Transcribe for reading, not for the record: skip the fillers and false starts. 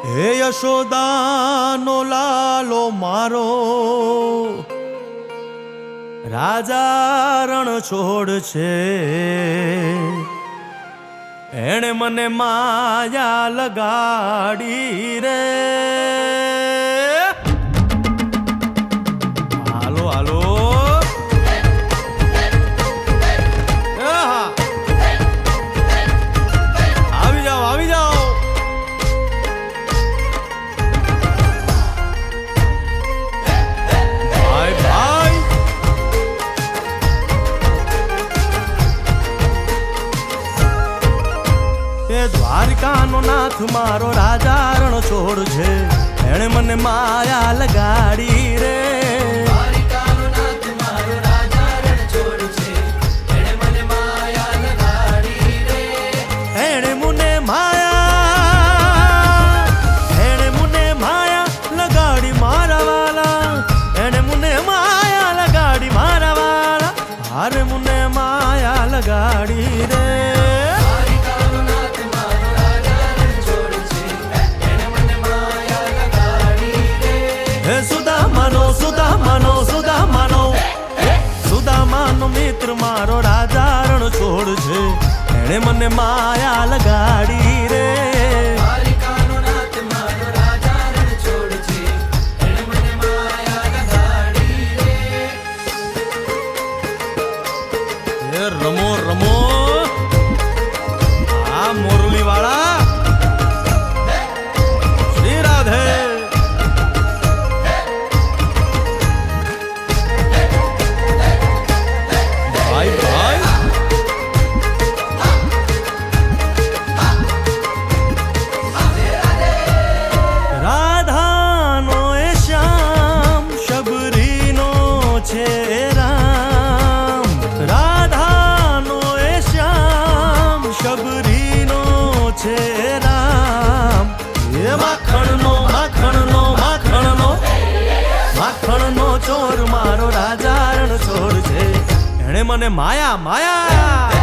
હે યશોદાનો લાલો મારો રાજા રણ છોડ છે, એણે મને માયા લગાડી રે. હાલો હાલો આવી જાઓ આવી જાઓ. ભાઈ ભાઈ એ દ્વારકાનો નાથ મારો રાજા રણ છોડ છે, એણે મને માયા લગાડી રે. દ્વારકાનો નાથ મારો રાજા રણ છોડ છે, એણે મને માયા લગાડી રે. એણે મને માયા લગાડી મારા વાલા, એણે મને માયા લગાડી મારા વાલા, હારે મને માયા લગાડી રે. દ્વારકાનો નાથ મારો રાજા રણ છોડ છે, એણે મને માયા લગાડી રે. હે સુદામાનો સુદામાનો સુદામાનો સુદામાનો મિત્ર મારો રાજા રણ છોડ છે, એણે મને માયા લગાડી રે. દ્વારકાનો નાથ મારો રાજા રણ છોડ છે, એણે મને માયા લગાડી રે. એ રમો રમો આ મોરલી વાળા શ્રી રાધે. ભાઈ ભાઈ રાધાનો એ શ્યામ શબરીનો છે રામ, રાધાનો એ શ્યામ શબરીનો છે રામ. એ માખણનો માખણનો માખણનો માખણનો ચોર મારો રાજા રણ છોડ છે, એણે મને માયા માયા